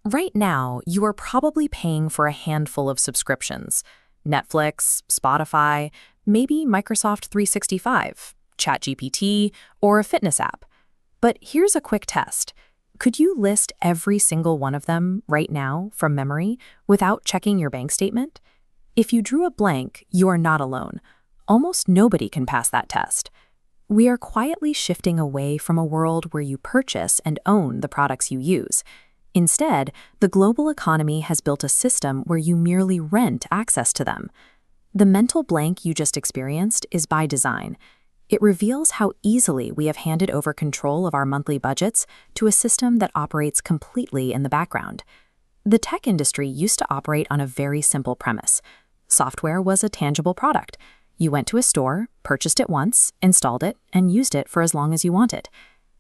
Right now, you are probably paying for a handful of subscriptions: Netflix, Spotify, maybe Microsoft 365, ChatGPT, or a fitness app. But here's a quick test. Could you list every single one of them right now from memory without checking your bank statement? If you drew a blank, you are not alone. Almost nobody can pass that test. We are quietly shifting away from a world where you purchase and own the products you use. Instead, the global economy has built a system where you merely rent access to them. The mental blank you just experienced is by design. It reveals how easily we have handed over control of our monthly budgets to a system that operates completely in the background. The tech industry used to operate on a very simple premise. Software was a tangible product. You went to a store, purchased it once, installed it, and used it for as long as you wanted.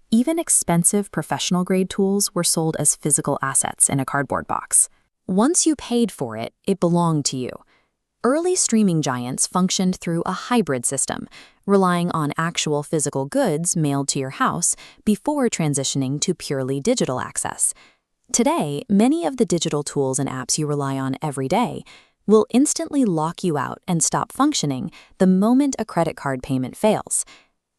Even expensive professional-grade tools were sold as physical assets in a cardboard box. Once you paid for it, it belonged to you. Early streaming giants functioned through a hybrid system, relying on actual physical goods mailed to your house before transitioning to purely digital access. Today, many of the digital tools and apps you rely on every day will instantly lock you out and stop functioning the moment a credit card payment fails.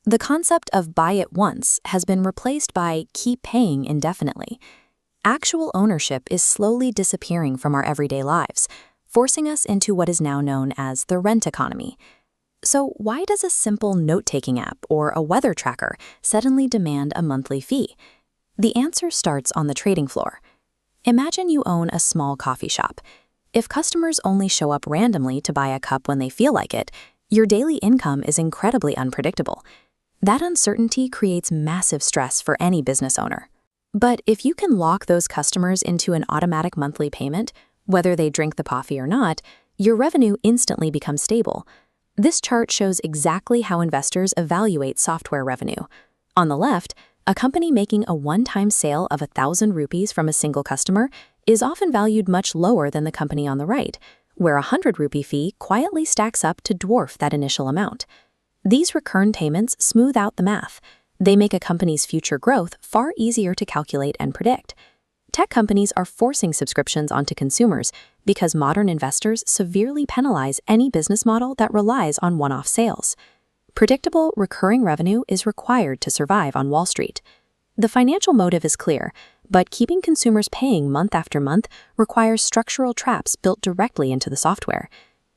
The concept of buy it once has been replaced by keep paying indefinitely. Actual ownership is slowly disappearing from our everyday lives, forcing us into what is now known as the rent economy. So why does a simple note-taking app or a weather tracker suddenly demand a monthly fee? The answer starts on the trading floor. Imagine you own a small coffee shop. If customers only show up randomly to buy a cup when they feel like it, your daily income is incredibly unpredictable. That uncertainty creates massive stress for any business owner. But if you can lock those customers into an automatic monthly payment, whether they drink the coffee or not, your revenue instantly becomes stable. This chart shows exactly how investors evaluate software revenue. On the left, a company making a one-time sale of 1,000 rupees from a single customer is often valued much lower than the company on the right, where a 100 rupee fee quietly stacks up to dwarf that initial amount. These recurrent payments smooth out the math. They make a company's future growth far easier to calculate and predict. Tech companies are forcing subscriptions onto consumers because modern investors severely penalize any business model that relies on one-off sales. Predictable, recurring revenue is required to survive on Wall Street. The financial motive is clear, but keeping consumers paying month after month requires structural traps built directly into the software.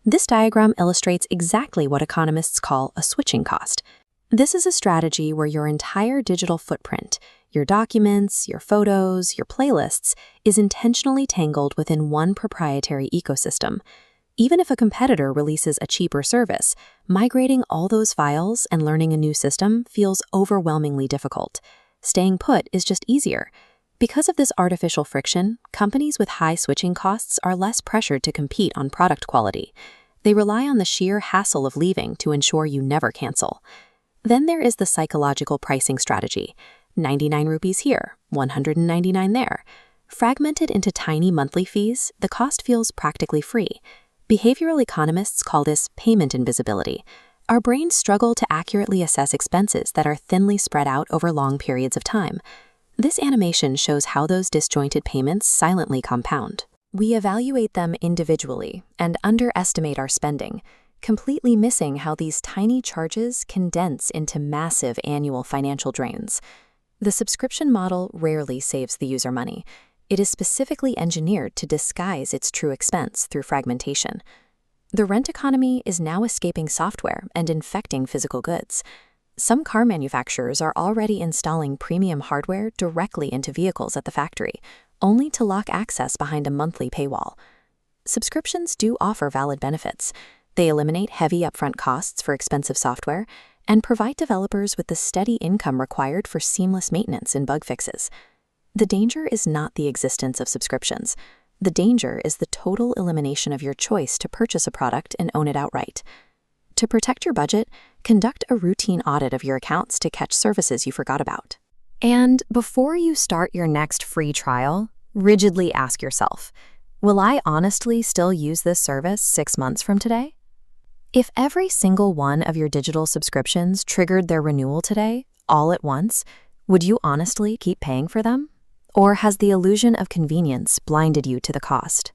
This diagram illustrates exactly what economists call a switching cost. This is a strategy where your entire digital footprint, your documents, your photos, your playlists, is intentionally tangled within one proprietary ecosystem. Even if a competitor releases a cheaper service, migrating all those files and learning a new system feels overwhelmingly difficult. Staying put is just easier. Because of this artificial friction, companies with high switching costs are less pressured to compete on product quality. They rely on the sheer hassle of leaving to ensure you never cancel. Then there is the psychological pricing strategy. 99 rupees here, 199 there. Fragmented into tiny monthly fees, the cost feels practically free. Behavioral economists call this payment invisibility. Our brains struggle to accurately assess expenses that are thinly spread out over long periods of time. This animation shows how those disjointed payments silently compound. We evaluate them individually and underestimate our spending, completely missing how these tiny charges condense into massive annual financial drains. The subscription model rarely saves the user money. It is specifically engineered to disguise its true expense through fragmentation. The rent economy is now escaping software and infecting physical goods. Some car manufacturers are already installing premium hardware directly into vehicles at the factory, only to lock access behind a monthly paywall. Subscriptions do offer valid benefits. They eliminate heavy upfront costs for expensive software and provide developers with the steady income required for seamless maintenance and bug fixes. The danger is not the existence of subscriptions. The danger is the total elimination of your choice to purchase a product and own it outright. To protect your budget, conduct a routine audit of your accounts to catch services you forgot about. And before you start your next free trial, rigidly ask yourself, will I honestly still use this service 6 months from today? If every single one of your digital subscriptions triggered their renewal today, all at once, would you honestly keep paying for them? Or has the illusion of convenience blinded you to the cost?